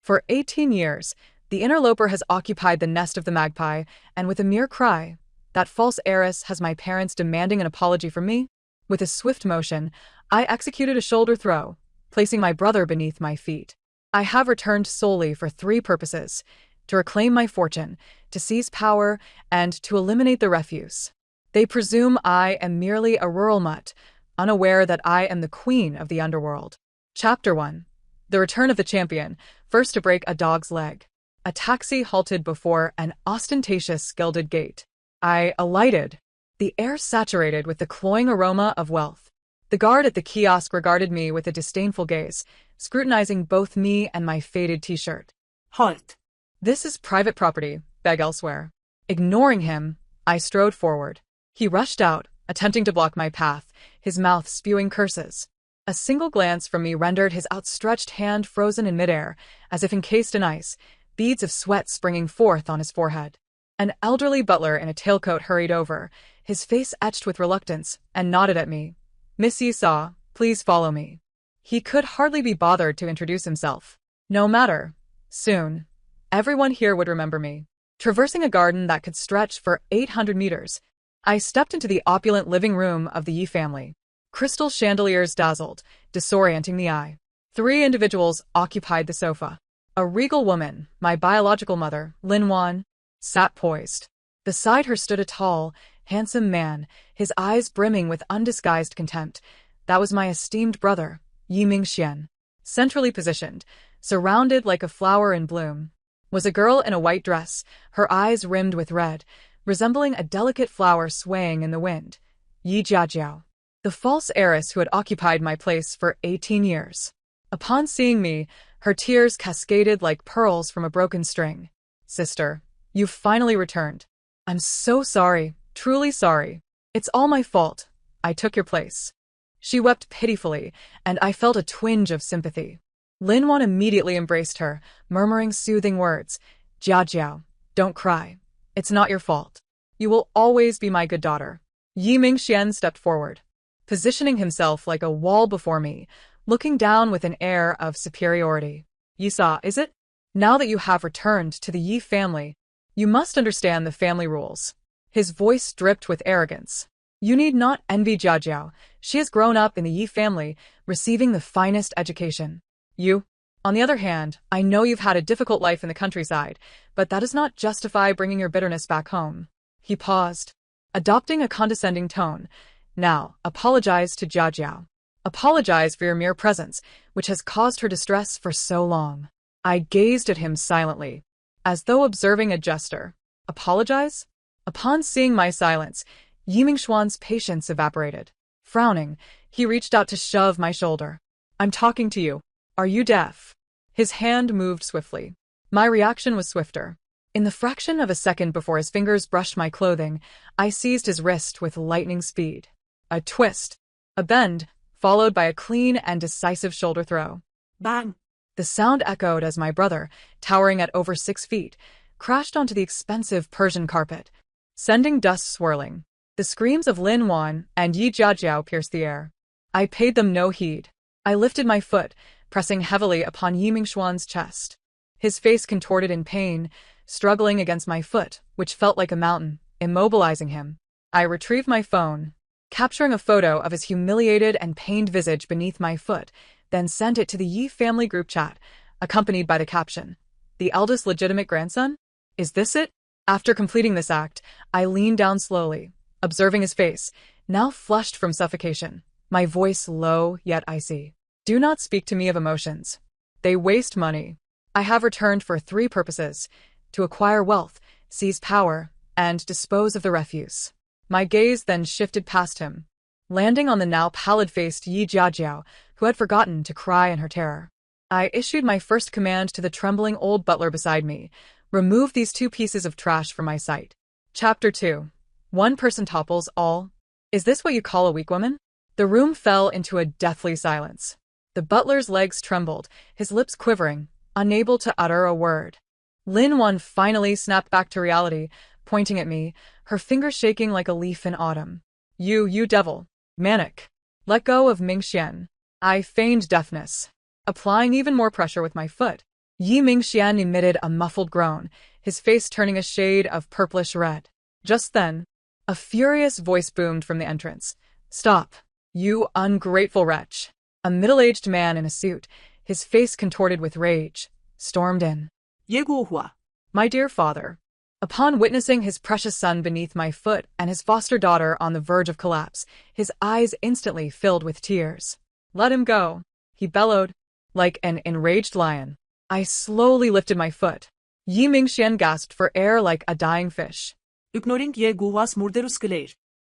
For 18 years, the interloper has occupied the nest of the magpie, and with a mere cry, that false heiress has my parents demanding an apology from me. With a swift motion, I executed a shoulder throw, placing my brother beneath my feet. I have returned solely for three purposes: to reclaim my fortune, to seize power, and to eliminate the refuse. They presume I am merely a rural mutt, unaware that I am the queen of the underworld. Chapter 1. The Return of the Champion, first to break a dog's leg. A taxi halted before an ostentatious gilded gate. I alighted, the air saturated with the cloying aroma of wealth. The guard at the kiosk regarded me with a disdainful gaze, scrutinizing both me and my faded t-shirt. Halt! This is private property, beg elsewhere. Ignoring him, I strode forward. He rushed out, attempting to block my path, his mouth spewing curses. A single glance from me rendered his outstretched hand frozen in midair, as if encased in ice, beads of sweat springing forth on his forehead. An elderly butler in a tailcoat hurried over, his face etched with reluctance, and nodded at me. "Miss Esau, please follow me." He could hardly be bothered to introduce himself. No matter. Soon, everyone here would remember me. Traversing a garden that could stretch for 800 meters, I stepped into the opulent living room of the Yi family. Crystal chandeliers dazzled, disorienting the eye. Three individuals occupied the sofa. A regal woman, my biological mother, Lin Wan, sat poised. Beside her stood a tall, handsome man, his eyes brimming with undisguised contempt. That was my esteemed brother, Yi Mingxian. Centrally positioned, surrounded like a flower in bloom, was a girl in a white dress, her eyes rimmed with red, resembling a delicate flower swaying in the wind. Yi Jiajiao, the false heiress who had occupied my place for 18 years. Upon seeing me, her tears cascaded like pearls from a broken string. "Sister, you've finally returned. I'm so sorry, truly sorry. It's all my fault. I took your place." She wept pitifully, and I felt a twinge of sympathy. Lin Wan immediately embraced her, murmuring soothing words. "Jiajiao, don't cry. It's not your fault. You will always be my good daughter." Yi Mingxian stepped forward, positioning himself like a wall before me, looking down with an air of superiority. "Yisa, is it? Now that you have returned to the Yi family, you must understand the family rules." His voice dripped with arrogance. "You need not envy Jiajiao. She has grown up in the Yi family, receiving the finest education. You, on the other hand, I know you've had a difficult life in the countryside, but that does not justify bringing your bitterness back home." He paused, adopting a condescending tone. "Now, apologize to Jiajiao. Apologize for your mere presence, which has caused her distress for so long." I gazed at him silently, as though observing a jester. Apologize? Upon seeing my silence, Yi Mingxuan's patience evaporated. Frowning, he reached out to shove my shoulder. "I'm talking to you. Are you deaf?" His hand moved swiftly. My reaction was swifter. In the fraction of a second before his fingers brushed my clothing, I seized his wrist with lightning speed. A twist, a bend, followed by a clean and decisive shoulder throw. Bang! The sound echoed as my brother, towering at over 6 feet, crashed onto the expensive Persian carpet, sending dust swirling. The screams of Lin Wan and Yi Jiajiao pierced the air. I paid them no heed. I lifted my foot, pressing heavily upon Yi Mingxuan's chest. His face contorted in pain, struggling against my foot, which felt like a mountain, immobilizing him. I retrieved my phone, capturing a photo of his humiliated and pained visage beneath my foot, then sent it to the Yi family group chat, accompanied by the caption, "The eldest legitimate grandson? Is this it?" After completing this act, I leaned down slowly, observing his face, now flushed from suffocation, my voice low yet icy. "Do not speak to me of emotions. They waste money. I have returned for three purposes: to acquire wealth, seize power, and dispose of the refuse." My gaze then shifted past him, landing on the now pallid-faced Yi Jiajiao, who had forgotten to cry in her terror. I issued my first command to the trembling old butler beside me: "Remove these two pieces of trash from my sight." Chapter 2. One person topples all. Is this what you call a weak woman? The room fell into a deathly silence. The butler's legs trembled, his lips quivering, unable to utter a word. Lin Wan finally snapped back to reality, pointing at me, her fingers shaking like a leaf in autumn. You devil. Manic. Let go of Mingxian." I feigned deafness, applying even more pressure with my foot. Yi Mingxian emitted a muffled groan, his face turning a shade of purplish red. Just then, a furious voice boomed from the entrance. "Stop, you ungrateful wretch!" A middle-aged man in a suit, his face contorted with rage, stormed in. 예고화. My dear father. Upon witnessing his precious son beneath my foot and his foster daughter on the verge of collapse, his eyes instantly filled with tears. "Let him go," he bellowed, like an enraged lion. I slowly lifted my foot. Yi Mingxian gasped for air like a dying fish. Ignoring 예고화's murderous glare.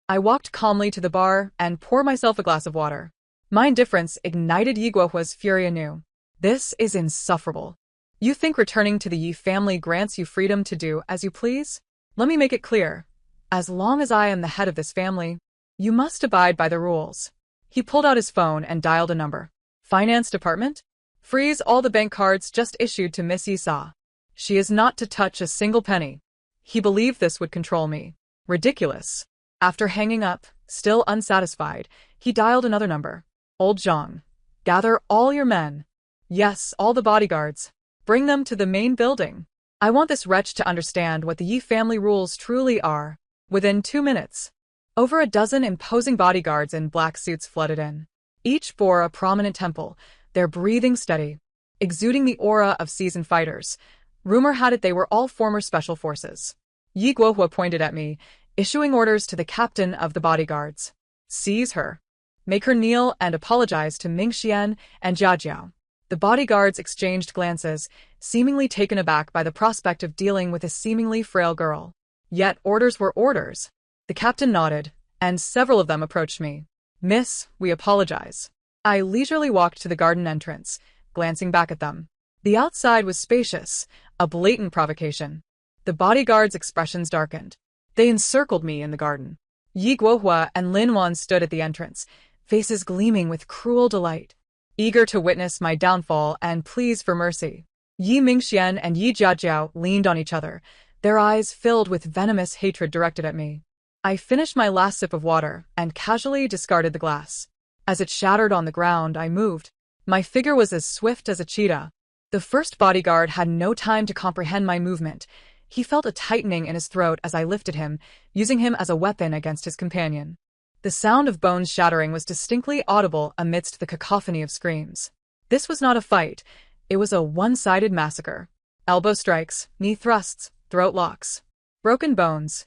I walked calmly to the bar and poured myself a glass of water. My indifference ignited Yi Guohua's fury anew. "This is insufferable. You think returning to the Yi family grants you freedom to do as you please? Let me make it clear. As long as I am the head of this family, you must abide by the rules." He pulled out his phone and dialed a number. "Finance department? Freeze all the bank cards just issued to Miss Yi Sa. She is not to touch a single penny." He believed this would control me. Ridiculous. After hanging up, still unsatisfied, he dialed another number. "Old Zhang, gather all your men. Yes, all the bodyguards. Bring them to the main building. I want this wretch to understand what the Yi family rules truly are." Within 2 minutes, over a dozen imposing bodyguards in black suits flooded in. Each bore a prominent temple, their breathing steady, exuding the aura of seasoned fighters. Rumor had it they were all former special forces. Yi Guohua pointed at me, issuing orders to the captain of the bodyguards. "Seize her. Make her kneel and apologize to Mingxian and Jiajiao." The bodyguards exchanged glances, seemingly taken aback by the prospect of dealing with a seemingly frail girl. Yet orders were orders. The captain nodded, and several of them approached me. "Miss, we apologize." I leisurely walked to the garden entrance, glancing back at them. The outside was spacious, a blatant provocation. The bodyguards' expressions darkened. They encircled me in the garden. Yi Guohua and Lin Wan stood at the entrance, faces gleaming with cruel delight, eager to witness my downfall and pleas for mercy. Yi Mingxian and Yi Jiajiao leaned on each other, their eyes filled with venomous hatred directed at me. I finished my last sip of water and casually discarded the glass. As it shattered on the ground, I moved. My figure was as swift as a cheetah. The first bodyguard had no time to comprehend my movement. He felt a tightening in his throat as I lifted him, using him as a weapon against his companion. The sound of bones shattering was distinctly audible amidst the cacophony of screams. This was not a fight. It was a one-sided massacre. Elbow strikes, knee thrusts, throat locks. Broken bones.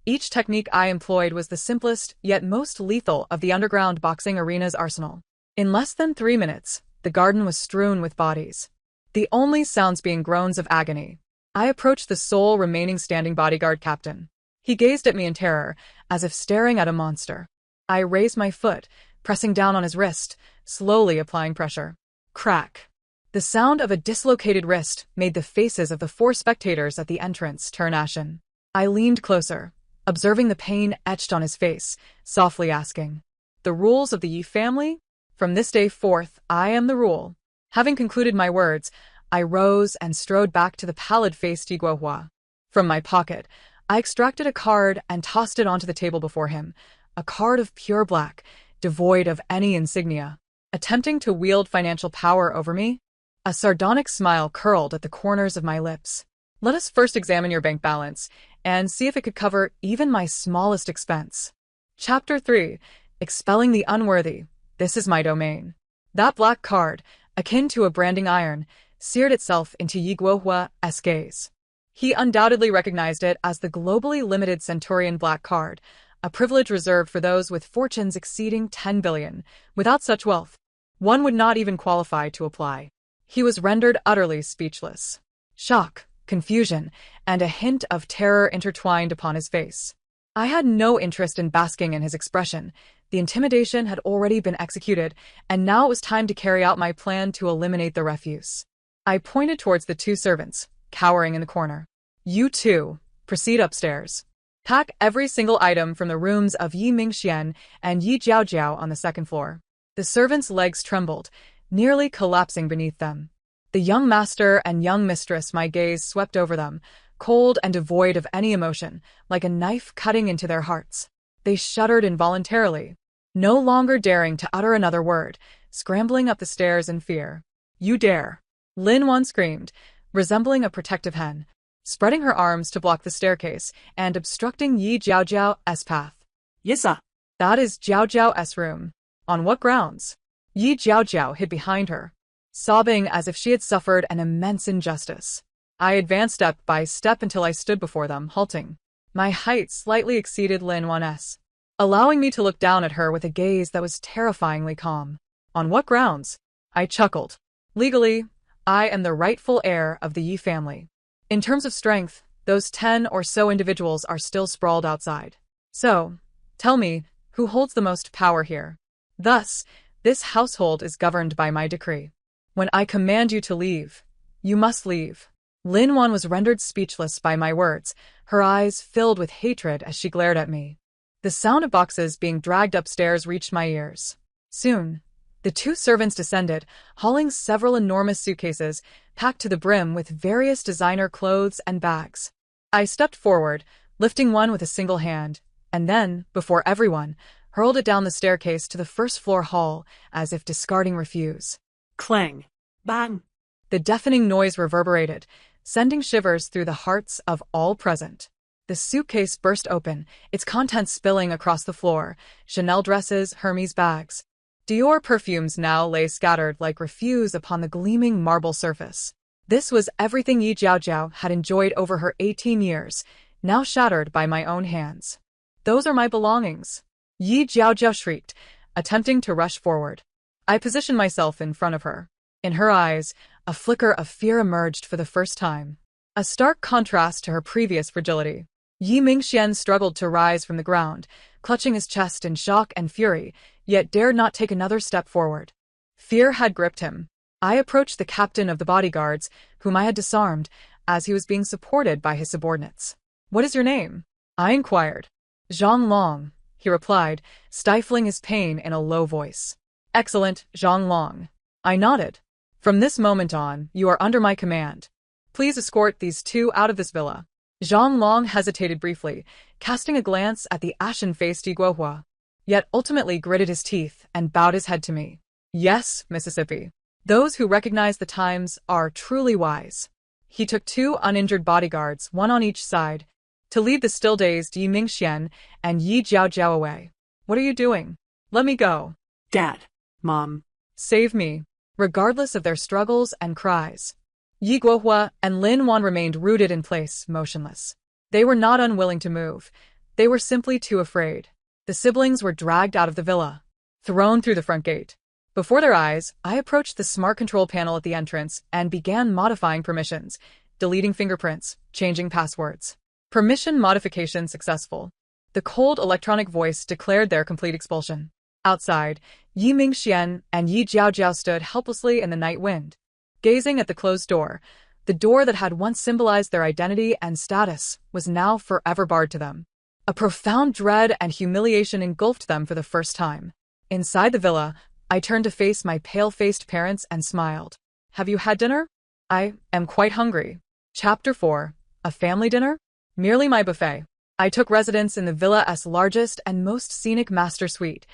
Each technique I employed was the simplest, yet most lethal of the underground boxing arena's arsenal. In less than 3 minutes, the garden was strewn with bodies, the only sounds being groans of agony. I approached the sole remaining standing bodyguard captain. He gazed at me in terror, as if staring at a monster. I raised my foot, pressing down on his wrist, slowly applying pressure. Crack. The sound of a dislocated wrist made the faces of the 4 spectators at the entrance turn ashen. I leaned closer, observing the pain etched on his face, softly asking, "The rules of the Yi family? From this day forth, I am the rule." Having concluded my words, I rose and strode back to the pallid-faced Yi Guohua. From my pocket, I extracted a card and tossed it onto the table before him, a card of pure black, devoid of any insignia. Attempting to wield financial power over me? A sardonic smile curled at the corners of my lips. "Let us first examine your bank balance, and see if it could cover even my smallest expense." Chapter 3. Expelling the Unworthy. This is my domain. That black card, akin to a branding iron, seared itself into Yi Guohua's gaze. He undoubtedly recognized it as the globally limited Centurion Black Card, a privilege reserved for those with fortunes exceeding 10 billion. Without such wealth, one would not even qualify to apply. He was rendered utterly speechless. Shock, confusion, and a hint of terror intertwined upon his face. I had no interest in basking in his expression. The intimidation had already been executed, and now it was time to carry out my plan to eliminate the refuse. I pointed towards the 2 servants, cowering in the corner. "You two, proceed upstairs. Pack every single item from the rooms of Yi Mingxian and Yi Jiaojiao on the 2nd floor." The servants' legs trembled, nearly collapsing beneath them. The young master and young mistress, my gaze swept over them, cold and devoid of any emotion, like a knife cutting into their hearts. They shuddered involuntarily, no longer daring to utter another word, scrambling up the stairs in fear. "You dare!" Lin Wan screamed, resembling a protective hen, spreading her arms to block the staircase and obstructing Yi Jiaojiao's path. Yes, sir. That is Jiaojiao's room. On what grounds? Yi Jiaojiao hid behind her, sobbing as if she had suffered an immense injustice. I advanced step by step until I stood before them, halting. My height slightly exceeded Lin Wan's, allowing me to look down at her with a gaze that was terrifyingly calm. On what grounds? I chuckled. Legally, I am the rightful heir of the Yi family. In terms of strength, those 10 or so individuals are still sprawled outside. So, tell me, who holds the most power here? Thus, this household is governed by my decree. When I command you to leave, you must leave. Lin Wan was rendered speechless by my words, her eyes filled with hatred as she glared at me. The sound of boxes being dragged upstairs reached my ears. Soon, the two servants descended, hauling several enormous suitcases, packed to the brim with various designer clothes and bags. I stepped forward, lifting one with a single hand, and then, before everyone, hurled it down the staircase to the first-floor hall, as if discarding refuse. Clang. Bang. The deafening noise reverberated, sending shivers through the hearts of all present. The suitcase burst open, its contents spilling across the floor, Chanel dresses, Hermes bags. Dior perfumes now lay scattered like refuse upon the gleaming marble surface. This was everything Yi Jiaojiao had enjoyed over her 18 years, now shattered by my own hands. Those are my belongings. Yi Jiaojiao shrieked, attempting to rush forward. I positioned myself in front of her. In her eyes, a flicker of fear emerged for the first time. A stark contrast to her previous fragility. Yi Mingxian struggled to rise from the ground, clutching his chest in shock and fury, yet dared not take another step forward. Fear had gripped him. I approached the captain of the bodyguards, whom I had disarmed, as he was being supported by his subordinates. "What is your name?" I inquired. "Zhang Long," he replied, stifling his pain in a low voice. "Excellent, Zhang Long." I nodded. "From this moment on, you are under my command. Please escort these two out of this villa." Zhang Long hesitated briefly, casting a glance at the ashen-faced Yi Guohua, yet ultimately gritted his teeth and bowed his head to me. "Yes, Mississippi. Those who recognize the times are truly wise." He took 2 uninjured bodyguards, one on each side, to lead the still-dazed Yi Mingxian and Yi Jiaojiao away. "What are you doing? Let me go." Dad. Mom. "Save me." Regardless of their struggles and cries, Yi Guohua and Lin Wan remained rooted in place, motionless. They were not unwilling to move. They were simply too afraid. The siblings were dragged out of the villa, thrown through the front gate. Before their eyes, I approached the smart control panel at the entrance and began modifying permissions, deleting fingerprints, changing passwords. Permission modification successful. The cold electronic voice declared their complete expulsion. Outside, Yi Mingxian and Yi Jiaojiao stood helplessly in the night wind, gazing at the closed door. The door that had once symbolized their identity and status was now forever barred to them. A profound dread and humiliation engulfed them for the first time. Inside the villa, I turned to face my pale-faced parents and smiled. "Have you had dinner?" "I am quite hungry." Chapter 4. A family dinner? Merely my buffet. I took residence in the villa's largest and most scenic master suite,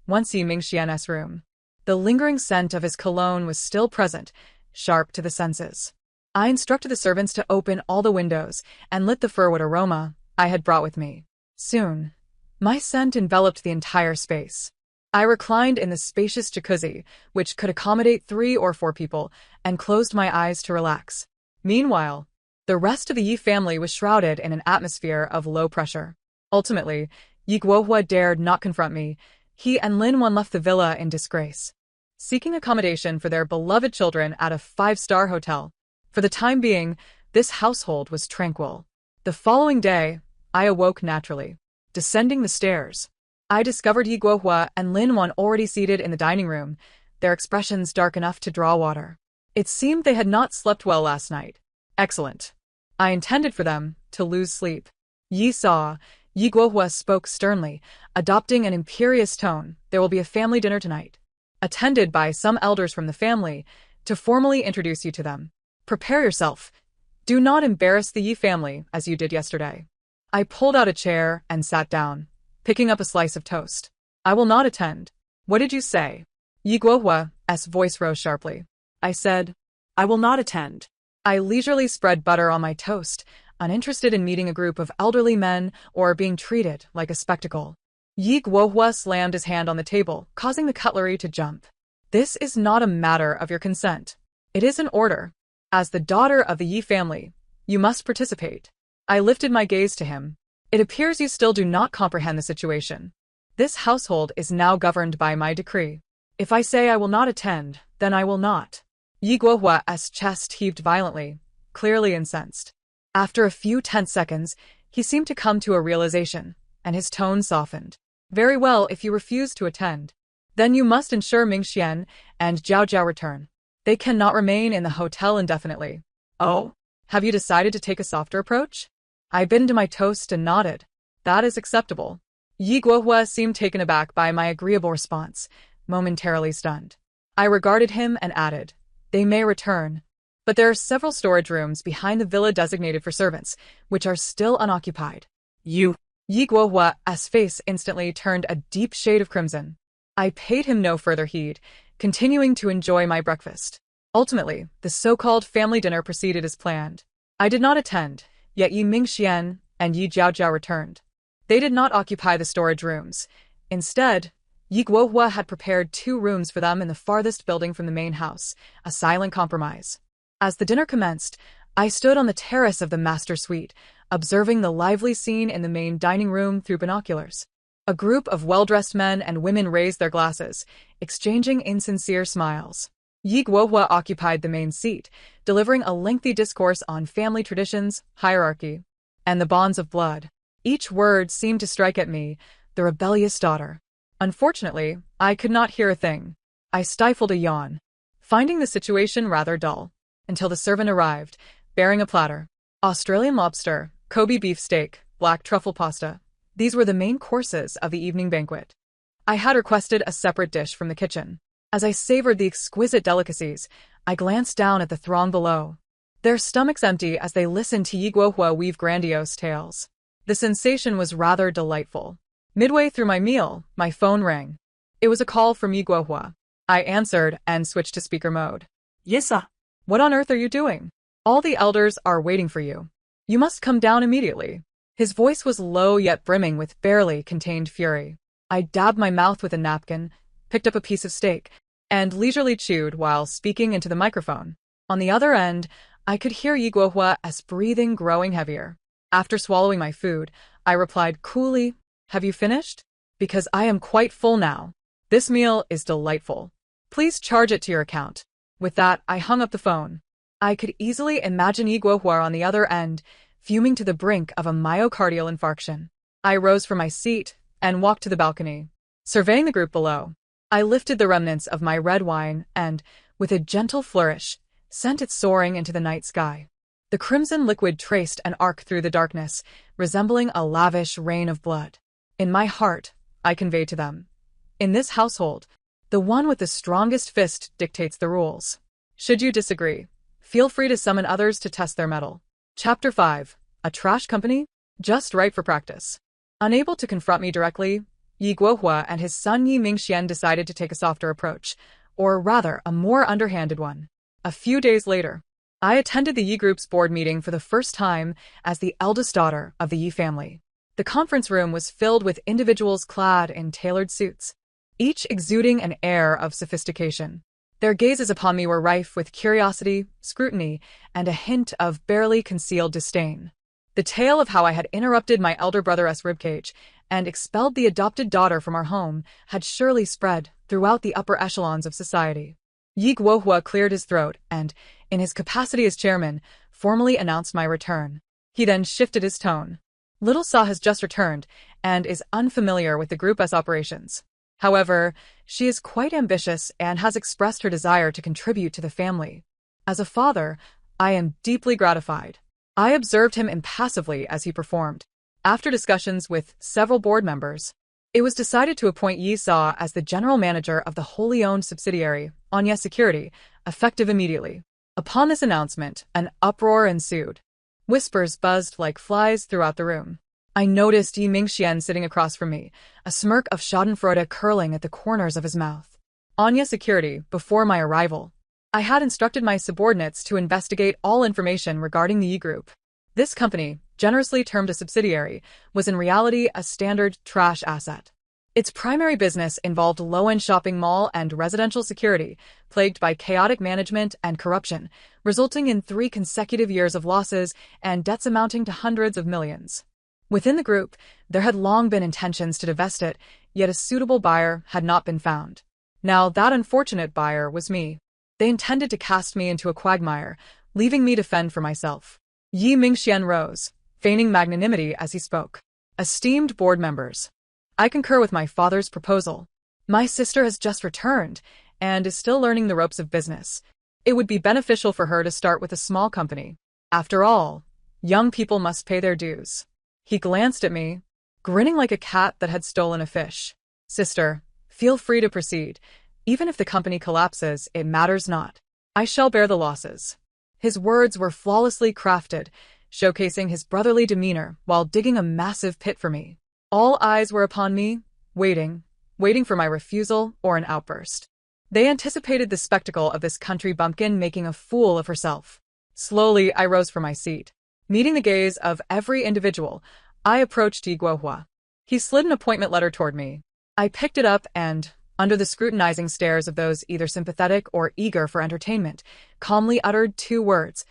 once Yi Mingxian's room. The lingering scent of his cologne was still present, sharp to the senses. I instructed the servants to open all the windows and lit the firwood aroma I had brought with me. Soon, my scent enveloped the entire space. I reclined in the spacious jacuzzi, which could accommodate 3 or 4 people, and closed my eyes to relax. Meanwhile, the rest of the Yi family was shrouded in an atmosphere of low pressure. Ultimately, Yi Guohua dared not confront me. He and Lin Wan left the villa in disgrace, seeking accommodation for their beloved children at a 5-star hotel. For the time being, this household was tranquil. The following day, I awoke naturally. Descending the stairs, I discovered Yi Guohua and Lin Wan already seated in the dining room, their expressions dark enough to draw water. It seemed they had not slept well last night. Excellent. I intended for them to lose sleep. Yi Guohua spoke sternly, adopting an imperious tone. "There will be a family dinner tonight, attended by some elders from the family, to formally introduce you to them. Prepare yourself. Do not embarrass the Yi family as you did yesterday." I pulled out a chair and sat down, picking up a slice of toast. "I will not attend." "What did you say?" Yi Guohua's voice rose sharply. I said, I will not attend. I leisurely spread butter on my toast, uninterested in meeting a group of elderly men or being treated like a spectacle. Yi Guohua slammed his hand on the table, causing the cutlery to jump. This is not a matter of your consent. It is an order. As the daughter of the Yi family, you must participate. I lifted my gaze to him. It appears you still do not comprehend the situation. This household is now governed by my decree. If I say I will not attend, then I will not. Yi Guohua's chest heaved violently, clearly incensed. After a few tense seconds, he seemed to come to a realization, and his tone softened. Very well, if you refuse to attend. Then you must ensure Mingxian and Jiao Jiao return. They cannot remain in the hotel indefinitely. Oh? Have you decided to take a softer approach? I bit into my toast and nodded. That is acceptable. Yi Guohua seemed taken aback by my agreeable response, momentarily stunned. I regarded him and added, they may return. But there are several storage rooms behind the villa designated for servants, which are still unoccupied. You. Yi Guohua's face instantly turned a deep shade of crimson. I paid him no further heed, continuing to enjoy my breakfast. Ultimately, the so-called family dinner proceeded as planned. I did not attend, yet Yi Mingxian and Yi Jiaojiao returned. They did not occupy the storage rooms. Instead, Yi Guohua had prepared 2 rooms for them in the farthest building from the main house, a silent compromise. As the dinner commenced, I stood on the terrace of the master suite, observing the lively scene in the main dining room through binoculars. A group of well-dressed men and women raised their glasses, exchanging insincere smiles. Yi Guohua occupied the main seat, delivering a lengthy discourse on family traditions, hierarchy, and the bonds of blood. Each word seemed to strike at me, the rebellious daughter. Unfortunately, I could not hear a thing. I stifled a yawn, finding the situation rather dull, until the servant arrived, bearing a platter. Australian lobster, Kobe beef steak, black truffle pasta. These were the main courses of the evening banquet. I had requested a separate dish from the kitchen. As I savored the exquisite delicacies, I glanced down at the throng below. Their stomachs empty as they listened to Yi Guohua weave grandiose tales. The sensation was rather delightful. Midway through my meal, my phone rang. It was a call from Yi Guohua. I answered and switched to speaker mode. Yes, sir. What on earth are you doing? All the elders are waiting for you. You must come down immediately. His voice was low yet brimming with barely contained fury. I dabbed my mouth with a napkin, picked up a piece of steak, and leisurely chewed while speaking into the microphone. On the other end, I could hear Yi Guohua's breathing growing heavier. After swallowing my food, I replied coolly, have you finished? Because I am quite full now. This meal is delightful. Please charge it to your account. With that, I hung up the phone. I could easily imagine Yi Guohua on the other end, fuming to the brink of a myocardial infarction. I rose from my seat and walked to the balcony. Surveying the group below, I lifted the remnants of my red wine and, with a gentle flourish, sent it soaring into the night sky. The crimson liquid traced an arc through the darkness, resembling a lavish rain of blood. In my heart, I conveyed to them, in this household, the one with the strongest fist dictates the rules. Should you disagree, feel free to summon others to test their mettle. Chapter 5. A trash company? Just right for practice. Unable to confront me directly, Yi Guohua and his son Yi Mingxian decided to take a softer approach, or rather a more underhanded one. A few days later, I attended the Yi Group's board meeting for the first time as the eldest daughter of the Yi family. The conference room was filled with individuals clad in tailored suits, each exuding an air of sophistication. Their gazes upon me were rife with curiosity, scrutiny, and a hint of barely concealed disdain. The tale of how I had interrupted my elder brother's ribcage and expelled the adopted daughter from our home had surely spread throughout the upper echelons of society. Yi Guohua cleared his throat and, in his capacity as chairman, formally announced my return. He then shifted his tone. Little Sa has just returned and is unfamiliar with the group's operations. However, she is quite ambitious and has expressed her desire to contribute to the family. As a father, I am deeply gratified. I observed him impassively as he performed. After discussions with several board members, it was decided to appoint Yi Sa as the general manager of the wholly owned subsidiary, Anya Security, effective immediately. Upon this announcement, an uproar ensued. Whispers buzzed like flies throughout the room. I noticed Yi Mingxian sitting across from me, a smirk of schadenfreude curling at the corners of his mouth. Anya Security, before my arrival, I had instructed my subordinates to investigate all information regarding the Yi Group. This company, generously termed a subsidiary, was in reality a standard trash asset. Its primary business involved low-end shopping mall and residential security, plagued by chaotic management and corruption, resulting in 3 consecutive years of losses and debts amounting to hundreds of millions. Within the group, there had long been intentions to divest it, yet a suitable buyer had not been found. Now, that unfortunate buyer was me. They intended to cast me into a quagmire, leaving me to fend for myself. Yi Mingxian rose, feigning magnanimity as he spoke. Esteemed board members, I concur with my father's proposal. My sister has just returned and is still learning the ropes of business. It would be beneficial for her to start with a small company. After all, young people must pay their dues. He glanced at me, grinning like a cat that had stolen a fish. Sister, feel free to proceed. Even if the company collapses, it matters not. I shall bear the losses. His words were flawlessly crafted, showcasing his brotherly demeanor while digging a massive pit for me. All eyes were upon me, waiting for my refusal or an outburst. They anticipated the spectacle of this country bumpkin making a fool of herself. Slowly, I rose from my seat. Meeting the gaze of every individual, I approached Yi Guohua. He slid an appointment letter toward me. I picked it up and, under the scrutinizing stares of those either sympathetic or eager for entertainment, calmly uttered 2 words: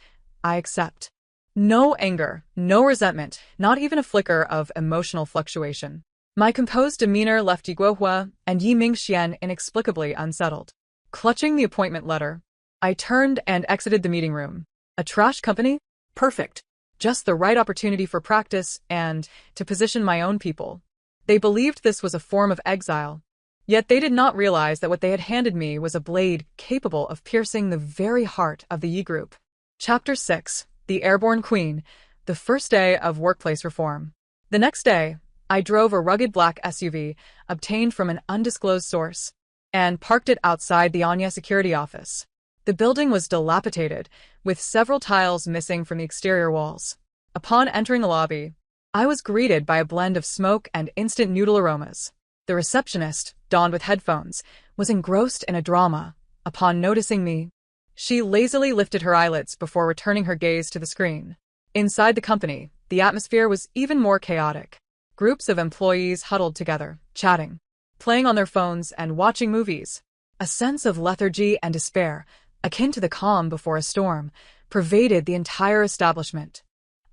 I accept. No anger, no resentment, not even a flicker of emotional fluctuation. My composed demeanor left Yi Guohua and Yi Mingxian inexplicably unsettled. Clutching the appointment letter, I turned and exited the meeting room. A trash company? Perfect. Just the right opportunity for practice and to position my own people. They believed this was a form of exile. Yet they did not realize that what they had handed me was a blade capable of piercing the very heart of the Yi Group. Chapter 6. The Airborne Queen. The first day of workplace reform. The next day, I drove a rugged black SUV, obtained from an undisclosed source, and parked it outside the Anya security office. The building was dilapidated, with several tiles missing from the exterior walls. Upon entering the lobby, I was greeted by a blend of smoke and instant noodle aromas. The receptionist, donned with headphones, was engrossed in a drama. Upon noticing me, she lazily lifted her eyelids before returning her gaze to the screen. Inside the company, the atmosphere was even more chaotic. Groups of employees huddled together, chatting, playing on their phones and watching movies. A sense of lethargy and despair, akin to the calm before a storm, pervaded the entire establishment.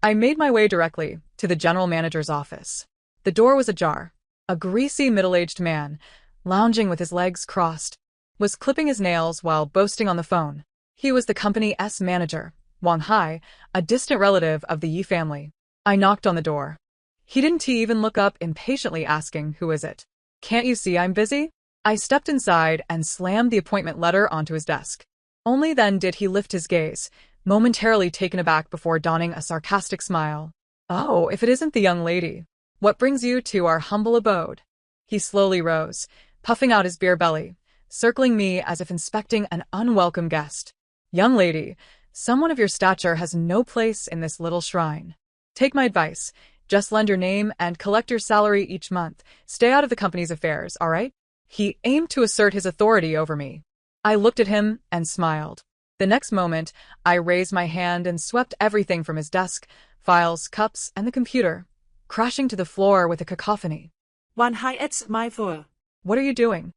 I made my way directly to the general manager's office. The door was ajar. A greasy middle-aged man, lounging with his legs crossed, was clipping his nails while boasting on the phone. He was the company's manager, Wang Hai, a distant relative of the Yi family. I knocked on the door. He didn't even look up, impatiently asking, "Who is it? Can't you see I'm busy?" I stepped inside and slammed the appointment letter onto his desk. Only then did he lift his gaze, momentarily taken aback before donning a sarcastic smile. "Oh, if it isn't the young lady. What brings you to our humble abode?" He slowly rose, puffing out his beer belly, circling me as if inspecting an unwelcome guest. "Young lady, someone of your stature has no place in this little shrine. Take my advice. Just lend your name and collect your salary each month. Stay out of the company's affairs, all right?" He aimed to assert his authority over me. I looked at him and smiled. The next moment, I raised my hand and swept everything from his desk, files, cups, and the computer, crashing to the floor with a cacophony. One high it's my floor. "What are you doing?"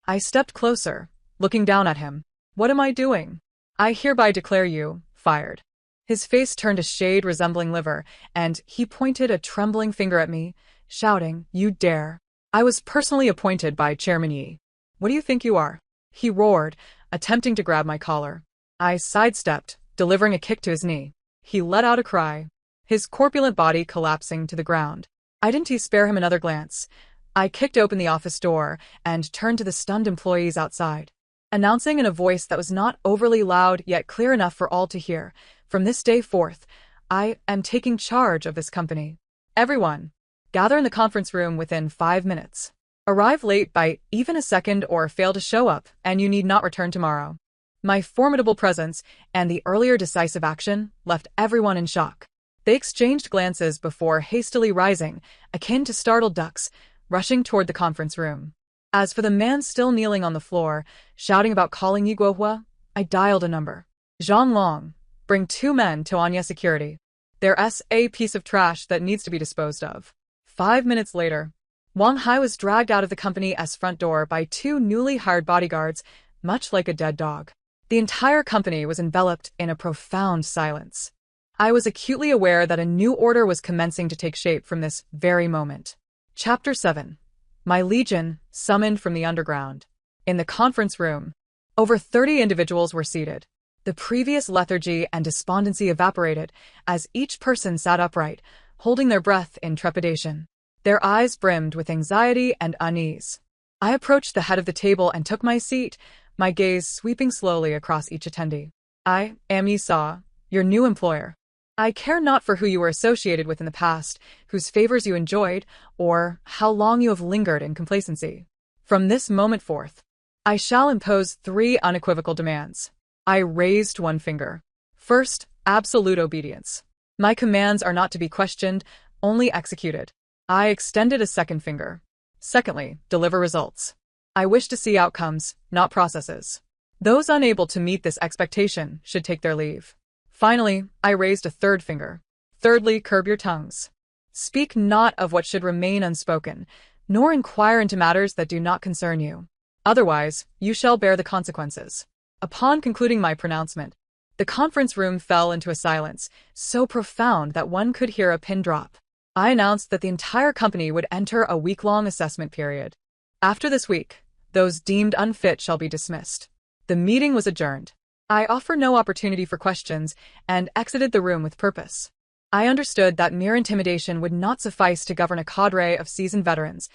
I stepped closer, looking down at him. "What am I doing? I hereby declare you fired." His face turned a shade resembling liver, and he pointed a trembling finger at me, shouting, "You dare." I was personally appointed by Chairman Yi. "What do you think you are?" He roared, attempting to grab my collar. I sidestepped, delivering a kick to his knee. He let out a cry, his corpulent body collapsing to the ground. I didn't spare him another glance. I kicked open the office door and turned to the stunned employees outside, announcing in a voice that was not overly loud yet clear enough for all to hear, "From this day forth, I am taking charge of this company. Everyone, gather in the conference room within 5 minutes. Arrive late by even a second or fail to show up, and you need not return tomorrow." My formidable presence and the earlier decisive action left everyone in shock. They exchanged glances before hastily rising, akin to startled ducks, rushing toward the conference room. As for the man still kneeling on the floor, shouting about calling Yi Guohua, I dialed a number. Zhang Long, bring 2 men to Anya Security. There's a piece of trash that needs to be disposed of. 5 minutes later, Wang Hai was dragged out of the company's front door by 2 newly hired bodyguards, much like a dead dog. The entire company was enveloped in a profound silence. I was acutely aware that a new order was commencing to take shape from this very moment. Chapter 7. My Legion, summoned from the underground. In the conference room, over 30 individuals were seated. The previous lethargy and despondency evaporated as each person sat upright, holding their breath in trepidation. Their eyes brimmed with anxiety and unease. I approached the head of the table and took my seat, my gaze sweeping slowly across each attendee. I am Esau, your new employer. I care not for who you were associated with in the past, whose favors you enjoyed, or how long you have lingered in complacency. From this moment forth, I shall impose 3 unequivocal demands. I raised one finger. First, absolute obedience. My commands are not to be questioned, only executed. I extended a second finger. Secondly, deliver results. I wish to see outcomes, not processes. Those unable to meet this expectation should take their leave. Finally, I raised a third finger. Thirdly, curb your tongues. Speak not of what should remain unspoken, nor inquire into matters that do not concern you. Otherwise, you shall bear the consequences. Upon concluding my pronouncement, the conference room fell into a silence, so profound that one could hear a pin drop. I announced that the entire company would enter a week-long assessment period. After this week, those deemed unfit shall be dismissed. The meeting was adjourned. I offered no opportunity for questions and exited the room with purpose. I understood that mere intimidation would not suffice to govern a cadre of seasoned veterans.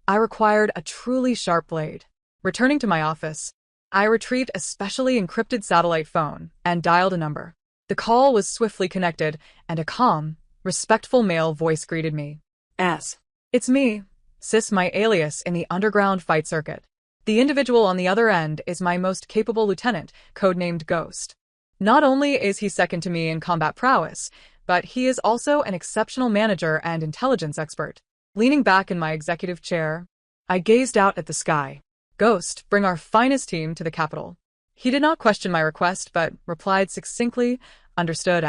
I required a truly sharp blade. Returning to my office, I retrieved a specially encrypted satellite phone and dialed a number. The call was swiftly connected, and a calm, respectful male voice greeted me. It's me, Sis, my alias in the underground fight circuit. The individual on the other end is my most capable lieutenant, codenamed Ghost. Not only is he second to me in combat prowess, but he is also an exceptional manager and intelligence expert. Leaning back in my executive chair, I gazed out at the sky. Ghost, bring our finest team to the capital. He did not question my request, but replied succinctly, understood.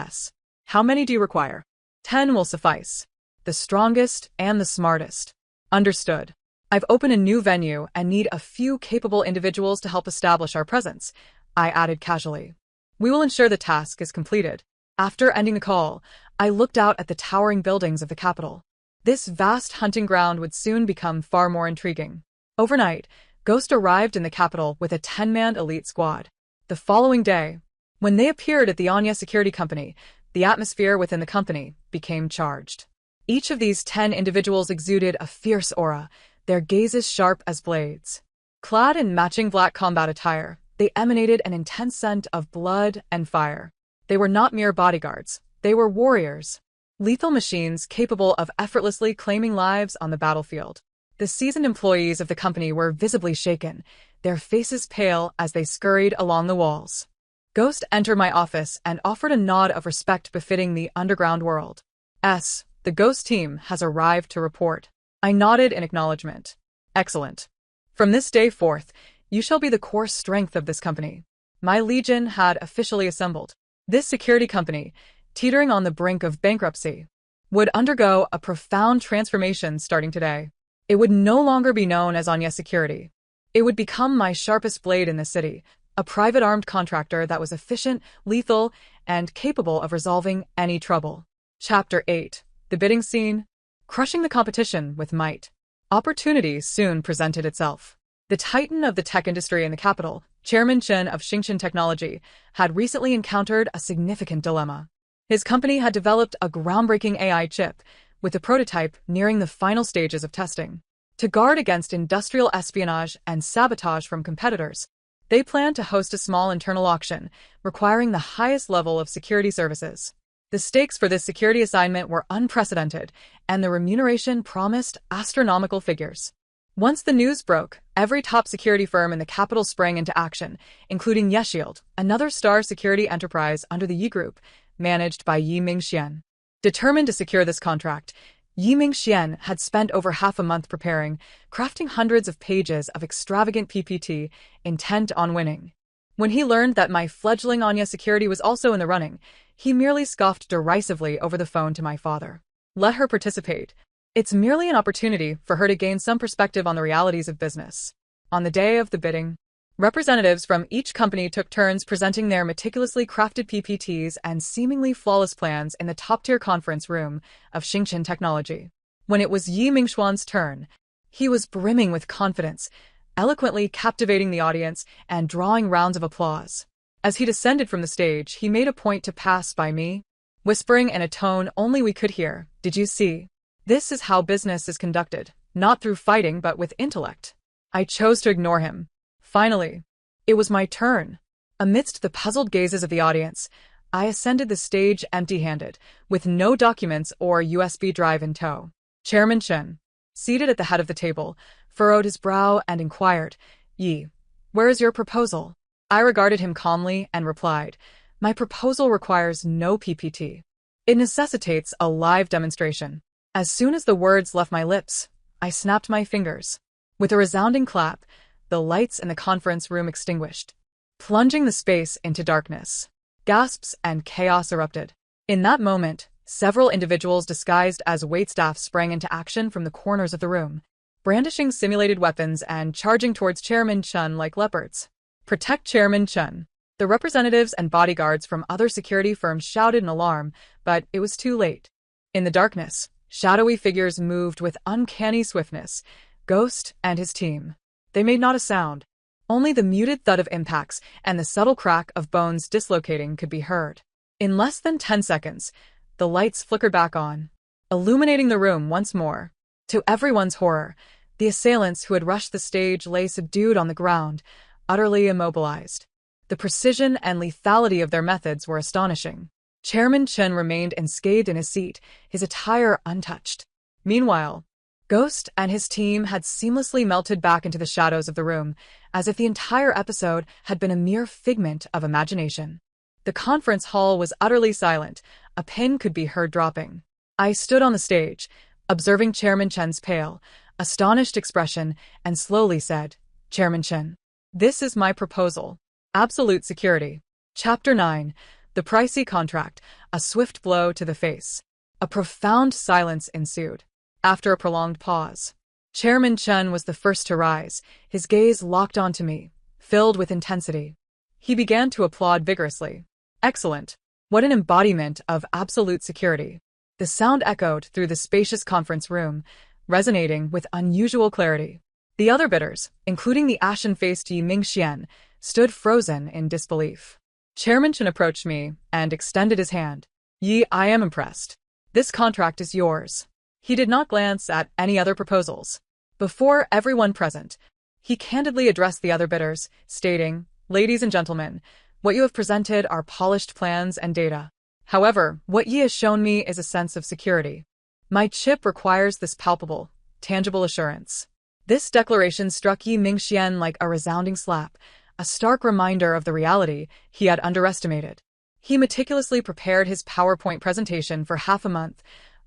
How many do you require? 10 will suffice. The strongest and the smartest. Understood. I've opened a new venue and need a few capable individuals to help establish our presence, I added casually. We will ensure the task is completed. After ending the call, I looked out at the towering buildings of the capital. This vast hunting ground would soon become far more intriguing. Overnight, Ghost arrived in the capital with a 10-man elite squad. The following day, when they appeared at the Anya Security Company, the atmosphere within the company became charged. Each of these 10 individuals exuded a fierce aura, their gazes sharp as blades. Clad in matching black combat attire, they emanated an intense scent of blood and fire. They were not mere bodyguards, they were warriors. Lethal machines capable of effortlessly claiming lives on the battlefield. The seasoned employees of the company were visibly shaken, their faces pale as they scurried along the walls. Ghost entered my office and offered a nod of respect befitting the underground world. The Ghost team has arrived to report. I nodded in acknowledgement. Excellent. From this day forth, you shall be the core strength of this company. My Legion had officially assembled. This security company, teetering on the brink of bankruptcy, would undergo a profound transformation starting today. It would no longer be known as Anya Security. It would become my sharpest blade in the city, a private armed contractor that was efficient, lethal, and capable of resolving any trouble. Chapter 8. The bidding scene. Crushing the competition with might. Opportunity soon presented itself. The titan of the tech industry in the capital, Chairman Chen of Xingchen Technology, had recently encountered a significant dilemma. His company had developed a groundbreaking AI chip, with the prototype nearing the final stages of testing. To guard against industrial espionage and sabotage from competitors, they planned to host a small internal auction, requiring the highest level of security services. The stakes for this security assignment were unprecedented, and the remuneration promised astronomical figures. Once the news broke, every top security firm in the capital sprang into action, including Yeshield, another star security enterprise under the Yi Group, managed by Yi Mingxian. Determined to secure this contract, Yi Mingxian had spent over half a month preparing, crafting hundreds of pages of extravagant PPT, intent on winning. When he learned that my fledgling Anya security was also in the running, he merely scoffed derisively over the phone to my father. Let her participate. It's merely an opportunity for her to gain some perspective on the realities of business. On the day of the bidding, representatives from each company took turns presenting their meticulously crafted PPTs and seemingly flawless plans in the top-tier conference room of Xingchen Technology. When it was Yi Mingxuan's turn, he was brimming with confidence, eloquently captivating the audience and drawing rounds of applause. As he descended from the stage, he made a point to pass by me, whispering in a tone only we could hear, "Did you see? This is how business is conducted, not through fighting but with intellect." I chose to ignore him. Finally, it was my turn. Amidst the puzzled gazes of the audience, I ascended the stage empty-handed, with no documents or USB drive in tow. Chairman Chen, seated at the head of the table, furrowed his brow and inquired, "Yi, where is your proposal?" I regarded him calmly and replied, "My proposal requires no PPT. It necessitates a live demonstration." As soon as the words left my lips, I snapped my fingers. With a resounding clap, the lights in the conference room extinguished, plunging the space into darkness. Gasps and chaos erupted. In that moment, several individuals disguised as waitstaff sprang into action from the corners of the room, brandishing simulated weapons and charging towards Chairman Chen like leopards. "Protect Chairman Chen!" The representatives and bodyguards from other security firms shouted in alarm, but it was too late. In the darkness, shadowy figures moved with uncanny swiftness. Ghost and his team. They made not a sound. Only the muted thud of impacts and the subtle crack of bones dislocating could be heard. In less than 10 seconds, the lights flickered back on, illuminating the room once more. To everyone's horror, the assailants who had rushed the stage lay subdued on the ground, utterly immobilized. The precision and lethality of their methods were astonishing. Chairman Chen remained enscathed in his seat, his attire untouched. Meanwhile, Ghost and his team had seamlessly melted back into the shadows of the room, as if the entire episode had been a mere figment of imagination. The conference hall was utterly silent. A pin could be heard dropping. I stood on the stage, observing Chairman Chen's pale, astonished expression, and slowly said, "Chairman Chen, this is my proposal. Absolute security." Chapter 9. The Pricey Contract, a Swift Blow to the Face. A profound silence ensued. After a prolonged pause, Chairman Chen was the first to rise, his gaze locked onto me, filled with intensity. He began to applaud vigorously. "Excellent. What an embodiment of absolute security." The sound echoed through the spacious conference room, resonating with unusual clarity. The other bidders, including the ashen-faced Yi Mingxian, stood frozen in disbelief. Chairman Chen approached me and extended his hand. "Yi, I am impressed. This contract is yours." He did not glance at any other proposals. Before everyone present, he candidly addressed the other bidders, stating, "Ladies and gentlemen, what you have presented are polished plans and data. However, what Yi has shown me is a sense of security. My chip requires this palpable, tangible assurance." This declaration struck Yi Mingxian like a resounding slap, a stark reminder of the reality he had underestimated. He meticulously prepared his PowerPoint presentation for half a month,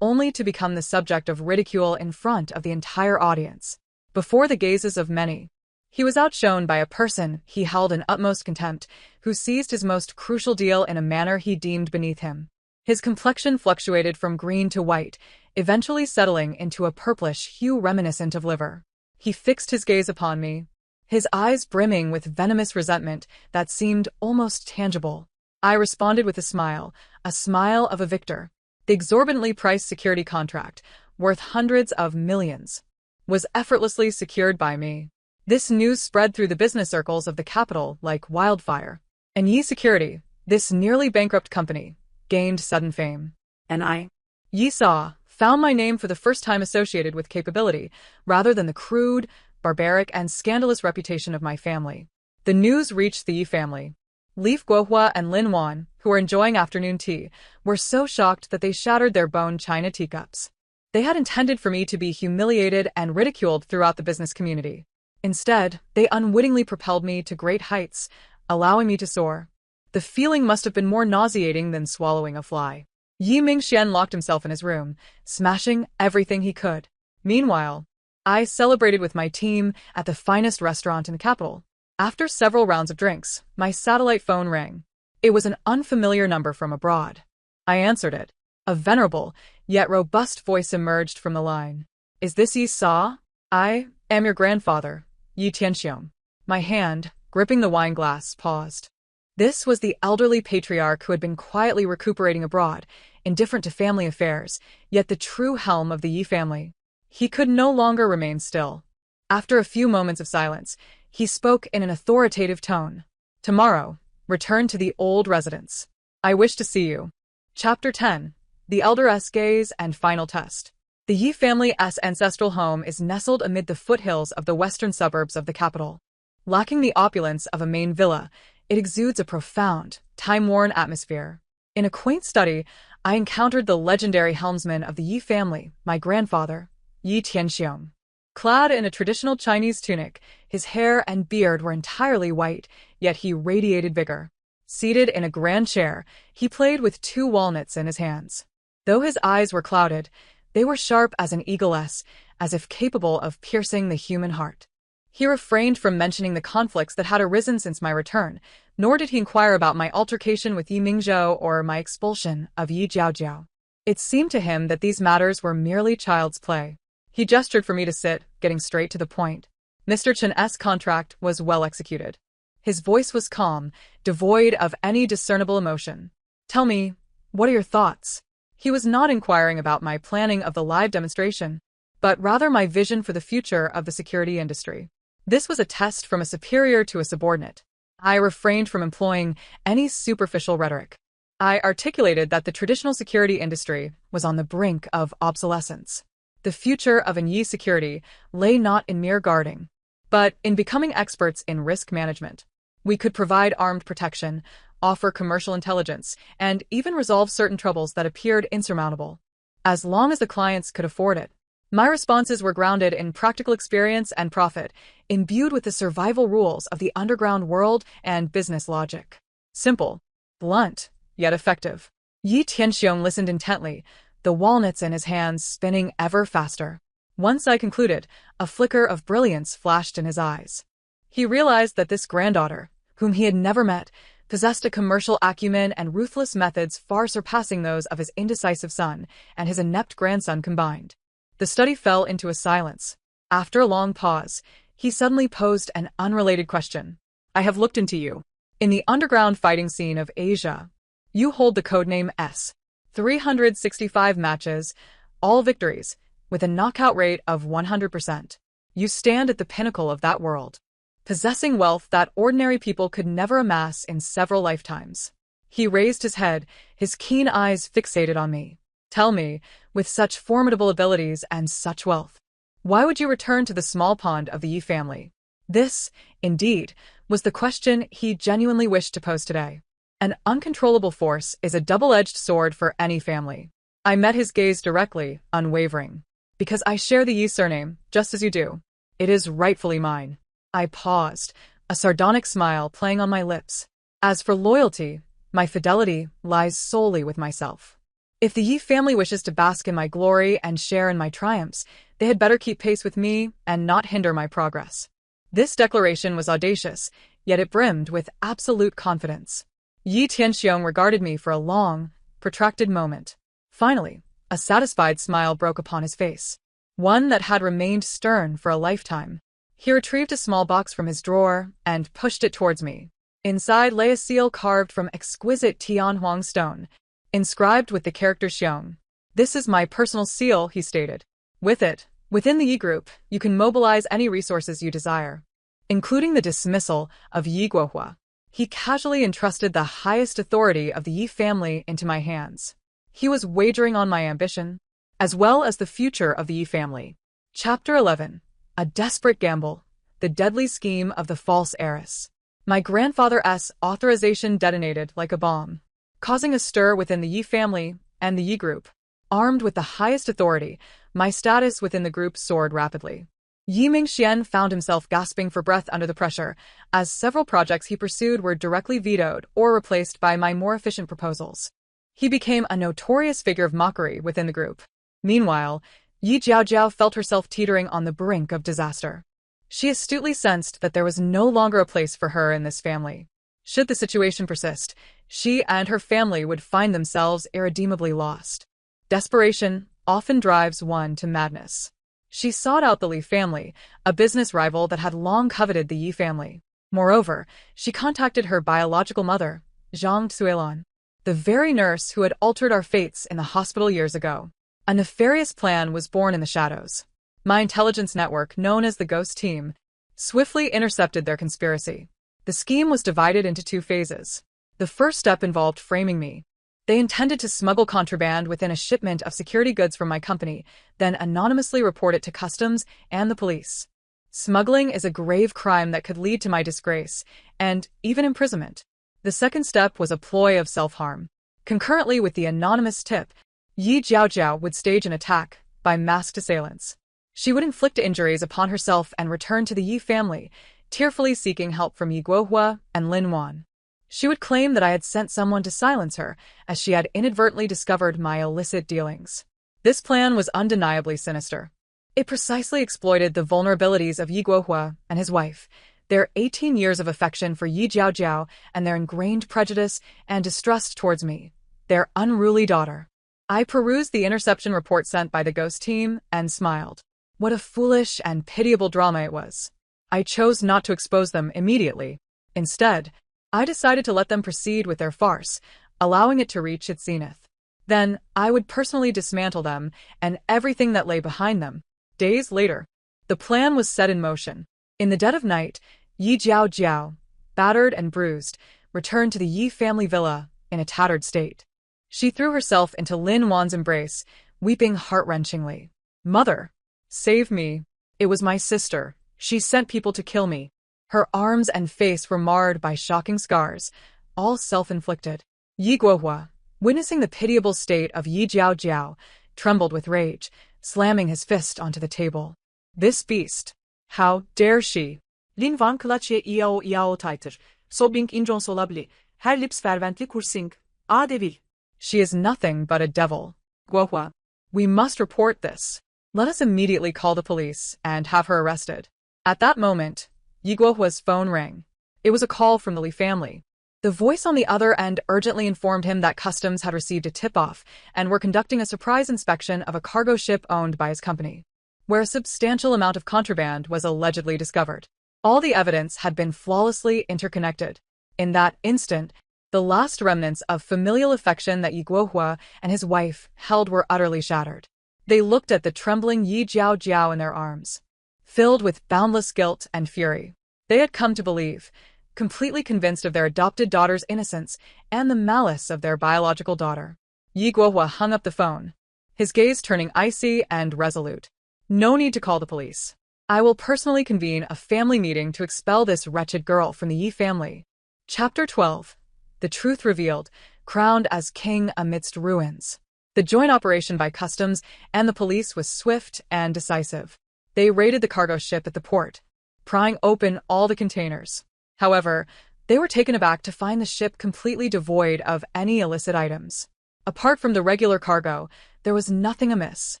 only to become the subject of ridicule in front of the entire audience. Before the gazes of many, he was outshone by a person he held in utmost contempt, who seized his most crucial deal in a manner he deemed beneath him. His complexion fluctuated from green to white, eventually settling into a purplish hue reminiscent of liver. He fixed his gaze upon me, his eyes brimming with venomous resentment that seemed almost tangible. I responded with a smile of a victor. The exorbitantly priced security contract, worth hundreds of millions, was effortlessly secured by me. This news spread through the business circles of the capital like wildfire. And Yi Security, this nearly bankrupt company, gained sudden fame. And I, Yi Saw, found my name for the first time associated with capability, rather than the crude, barbaric, and scandalous reputation of my family. The news reached the Yi family. Leaf Guohua and Lin Wan, who were enjoying afternoon tea, were so shocked that they shattered their bone china teacups. They had intended for me to be humiliated and ridiculed throughout the business community. Instead, they unwittingly propelled me to great heights, allowing me to soar. The feeling must have been more nauseating than swallowing a fly. Yi Mingxian locked himself in his room, smashing everything he could. Meanwhile, I celebrated with my team at the finest restaurant in the capital. After several rounds of drinks, my satellite phone rang. It was an unfamiliar number from abroad. I answered it. A venerable, yet robust voice emerged from the line. Is this Yi Sa? I am your grandfather, Yi Tianxiong. My hand, gripping the wine glass, paused. This was the elderly patriarch who had been quietly recuperating abroad, indifferent to family affairs, yet the true helm of the Yi family. He could no longer remain still. After a few moments of silence, he spoke in an authoritative tone. Tomorrow, return to the old residence. I wish to see you. Chapter 10. The Elder's Gaze and Final Test. The Yi family's ancestral home is nestled amid the foothills of the western suburbs of the capital. Lacking the opulence of a main villa, it exudes a profound, time-worn atmosphere. In a quaint study, I encountered the legendary helmsman of the Yi family, my grandfather, Yi Tianxiong. Clad in a traditional Chinese tunic, his hair and beard were entirely white, yet he radiated vigor. Seated in a grand chair, he played with 2 walnuts in his hands. Though his eyes were clouded, they were sharp as an eagle's, as if capable of piercing the human heart. He refrained from mentioning the conflicts that had arisen since my return, nor did he inquire about my altercation with Yi Mingzhou or my expulsion of Yi Jiaojiao. It seemed to him that these matters were merely child's play. He gestured for me to sit, getting straight to the point. Mr. Chen's contract was well executed. His voice was calm, devoid of any discernible emotion. Tell me, what are your thoughts? He was not inquiring about my planning of the live demonstration, but rather my vision for the future of the security industry. This was a test from a superior to a subordinate. I refrained from employing any superficial rhetoric. I articulated that the traditional security industry was on the brink of obsolescence. The future of an Yi security lay not in mere guarding, but in becoming experts in risk management. We could provide armed protection, offer commercial intelligence, and even resolve certain troubles that appeared insurmountable, as long as the clients could afford it. My responses were grounded in practical experience and profit, imbued with the survival rules of the underground world and business logic. Simple, blunt, yet effective. Yi Tianxiong listened intently, the walnuts in his hands spinning ever faster. Once I concluded, a flicker of brilliance flashed in his eyes. He realized that this granddaughter, whom he had never met, possessed a commercial acumen and ruthless methods far surpassing those of his indecisive son and his inept grandson combined. The study fell into a silence. After a long pause, he suddenly posed an unrelated question. I have looked into you. In the underground fighting scene of Asia, you hold the codename S. 365 matches, all victories, with a knockout rate of 100%. You stand at the pinnacle of that world, possessing wealth that ordinary people could never amass in several lifetimes. He raised his head, his keen eyes fixated on me. Tell me, with such formidable abilities and such wealth, why would you return to the small pond of the Yi family? This, indeed, was the question he genuinely wished to pose today. An uncontrollable force is a double-edged sword for any family. I met his gaze directly, unwavering. Because I share the Yi surname, just as you do. It is rightfully mine. I paused, a sardonic smile playing on my lips. As for loyalty, my fidelity lies solely with myself. If the Yi family wishes to bask in my glory and share in my triumphs, they had better keep pace with me and not hinder my progress. This declaration was audacious, yet it brimmed with absolute confidence. Yi Tianxiong regarded me for a long, protracted moment. Finally, a satisfied smile broke upon his face, one that had remained stern for a lifetime. He retrieved a small box from his drawer and pushed it towards me. Inside lay a seal carved from exquisite Tianhuang stone, inscribed with the character Xiong. This is my personal seal, he stated. With it, within the Yi group, you can mobilize any resources you desire, including the dismissal of Yi Guohua. He casually entrusted the highest authority of the Yi family into my hands. He was wagering on my ambition, as well as the future of the Yi family. Chapter 11. A desperate gamble. The deadly scheme of the false heiress. My grandfather's authorization detonated like a bomb, causing a stir within the Yi family and the Yi group. Armed with the highest authority, my status within the group soared rapidly. Yi Mingxian found himself gasping for breath under the pressure, as several projects he pursued were directly vetoed or replaced by my more efficient proposals. He became a notorious figure of mockery within the group. Meanwhile, Yi Jiaojiao felt herself teetering on the brink of disaster. She astutely sensed that there was no longer a place for her in this family. Should the situation persist, she and her family would find themselves irredeemably lost. Desperation often drives one to madness. She sought out the Li family, a business rival that had long coveted the Yi family. Moreover, she contacted her biological mother, Zhang Xuelan, the very nurse who had altered our fates in the hospital years ago. A nefarious plan was born in the shadows. My intelligence network, known as the Ghost Team, swiftly intercepted their conspiracy. The scheme was divided into two phases. The first step involved framing me. They intended to smuggle contraband within a shipment of security goods from my company, then anonymously report it to customs and the police. Smuggling is a grave crime that could lead to my disgrace, and even imprisonment. The second step was a ploy of self-harm. Concurrently with the anonymous tip, Yi Jiaojiao would stage an attack by masked assailants. She would inflict injuries upon herself and return to the Yi family, tearfully seeking help from Yi Guohua and Lin Wan. She would claim that I had sent someone to silence her, as she had inadvertently discovered my illicit dealings. This plan was undeniably sinister. It precisely exploited the vulnerabilities of Yi Guohua and his wife, their 18 years of affection for Yi Jiaojiao and their ingrained prejudice and distrust towards me, their unruly daughter. I perused the interception report sent by the Ghost Team and smiled. What a foolish and pitiable drama it was. I chose not to expose them immediately. Instead, I decided to let them proceed with their farce, allowing it to reach its zenith. Then, I would personally dismantle them and everything that lay behind them. Days later, the plan was set in motion. In the dead of night, Yi Jiaojiao, battered and bruised, returned to the Yi family villa in a tattered state. She threw herself into Lin Wan's embrace, weeping heart-wrenchingly. "Mother, save me. It was my sister. She sent people to kill me." Her arms and face were marred by shocking scars, all self-inflicted. Yi Guohua, witnessing the pitiable state of Yi Jiaojiao, trembled with rage, slamming his fist onto the table. This beast! How dare she! Lin Van Klaçye Iao Titer. Sobing Injon Solabli. Her lips fervently kursing. A devil. She is nothing but a devil. Guohua, we must report this. Let us immediately call the police and have her arrested. At that moment, Yi Guohua's phone rang. It was a call from the Li family. The voice on the other end urgently informed him that customs had received a tip-off and were conducting a surprise inspection of a cargo ship owned by his company, where a substantial amount of contraband was allegedly discovered. All the evidence had been flawlessly interconnected. In that instant, the last remnants of familial affection that Yi Guohua and his wife held were utterly shattered. They looked at the trembling Yi Jiaojiao in their arms, filled with boundless guilt and fury. They had come to believe, completely convinced of their adopted daughter's innocence and the malice of their biological daughter. Yi Guohua hung up the phone, his gaze turning icy and resolute. No need to call the police. I will personally convene a family meeting to expel this wretched girl from the Yi family. Chapter 12. The Truth Revealed, Crowned as King Amidst Ruins. The joint operation by customs and the police was swift and decisive. They raided the cargo ship at the port, prying open all the containers. However, they were taken aback to find the ship completely devoid of any illicit items. Apart from the regular cargo, there was nothing amiss.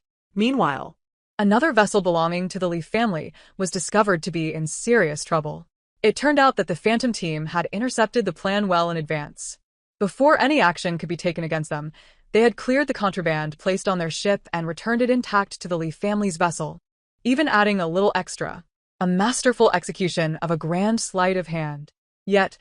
Meanwhile, another vessel belonging to the Li family was discovered to be in serious trouble. It turned out that the Phantom team had intercepted the plan well in advance. Before any action could be taken against them, they had cleared the contraband placed on their ship and returned it intact to the Li family's vessel, even adding a little extra. A masterful execution of a grand sleight of hand. Yet,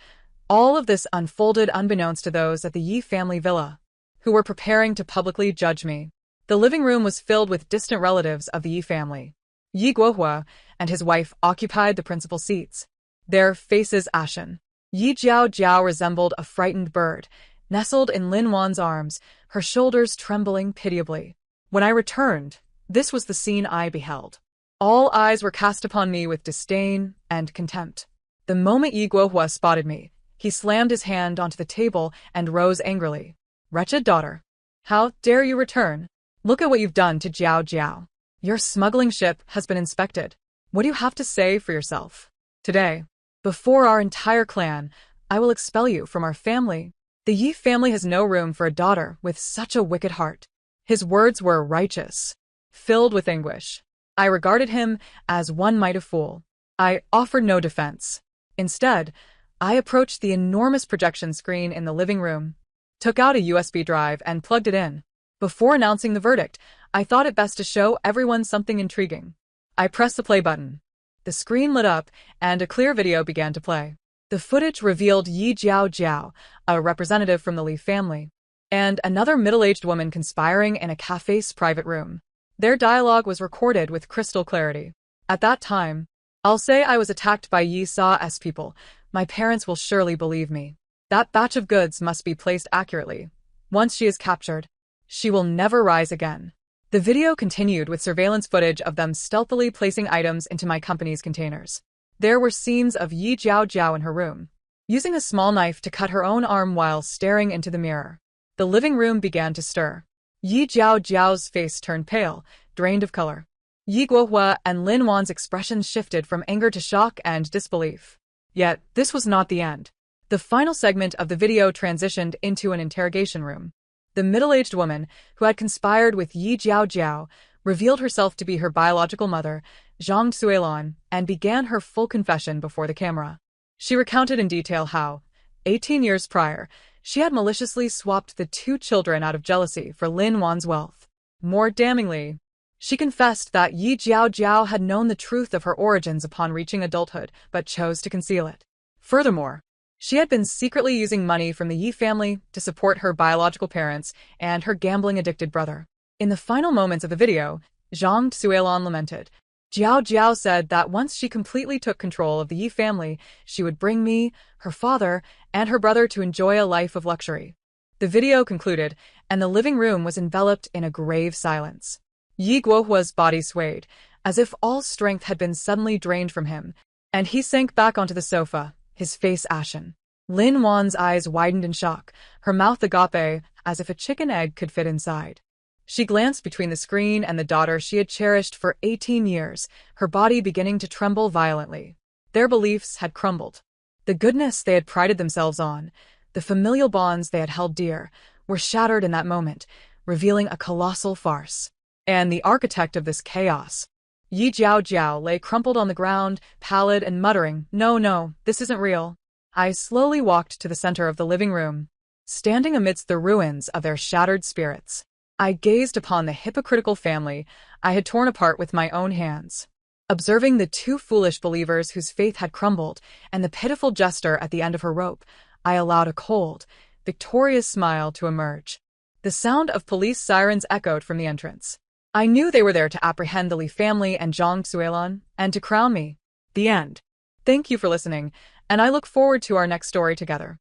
all of this unfolded unbeknownst to those at the Yi family villa, who were preparing to publicly judge me. The living room was filled with distant relatives of the Yi family. Yi Guohua and his wife occupied the principal seats, their faces ashen. Yi Jiaojiao resembled a frightened bird, nestled in Lin Wan's arms, her shoulders trembling pitiably. When I returned, this was the scene I beheld. All eyes were cast upon me with disdain and contempt. The moment Yi Guohua spotted me, he slammed his hand onto the table and rose angrily. "Wretched daughter! How dare you return? Look at what you've done to Jiao Jiao. Your smuggling ship has been inspected. What do you have to say for yourself? Today, before our entire clan, I will expel you from our family. The Yi family has no room for a daughter with such a wicked heart." His words were righteous, filled with anguish. I regarded him as one might a fool. I offered no defense. Instead, I approached the enormous projection screen in the living room, took out a USB drive, and plugged it in. Before announcing the verdict, I thought it best to show everyone something intriguing. I pressed the play button. The screen lit up, and a clear video began to play. The footage revealed Yi Jiao Jiao, a representative from the Li family, and another middle-aged woman conspiring in a cafe's private room. Their dialogue was recorded with crystal clarity. At that time, I'll say I was attacked by Yi Sa's people. My parents will surely believe me. That batch of goods must be placed accurately. Once she is captured, she will never rise again. The video continued with surveillance footage of them stealthily placing items into my company's containers. There were scenes of Yi Jiao Jiao in her room, using a small knife to cut her own arm while staring into the mirror. The living room began to stir. Yi Jiao Jiao's face turned pale, drained of color. Yi Guohua and Lin Wan's expressions shifted from anger to shock and disbelief. Yet, this was not the end. The final segment of the video transitioned into an interrogation room. The middle-aged woman, who had conspired with Yi Jiao Jiao, revealed herself to be her biological mother, Zhang Suilon, and began her full confession before the camera. She recounted in detail how, 18 years prior, she had maliciously swapped the two children out of jealousy for Lin Wan's wealth. More damningly, she confessed that Yi Jiao Jiao had known the truth of her origins upon reaching adulthood, but chose to conceal it. Furthermore, she had been secretly using money from the Yi family to support her biological parents and her gambling-addicted brother. In the final moments of the video, Zhang Suilon lamented. Jiao Jiao said that once she completely took control of the Yi family, she would bring me, her father, and her brother to enjoy a life of luxury. The video concluded, and the living room was enveloped in a grave silence. Yi Guohua's body swayed, as if all strength had been suddenly drained from him, and he sank back onto the sofa, his face ashen. Lin Wan's eyes widened in shock, her mouth agape, as if a chicken egg could fit inside. She glanced between the screen and the daughter she had cherished for 18 years, her body beginning to tremble violently. Their beliefs had crumbled. The goodness they had prided themselves on, the familial bonds they had held dear, were shattered in that moment, revealing a colossal farce. And the architect of this chaos, Yi Jiao Jiao, lay crumpled on the ground, pallid and muttering, "No, this isn't real." I slowly walked to the center of the living room. Standing amidst the ruins of their shattered spirits, I gazed upon the hypocritical family I had torn apart with my own hands. Observing the two foolish believers whose faith had crumbled and the pitiful jester at the end of her rope, I allowed a cold, victorious smile to emerge. The sound of police sirens echoed from the entrance. I knew they were there to apprehend the Li family and Zhang Suilon, and to crown me. The end. Thank you for listening, and I look forward to our next story together.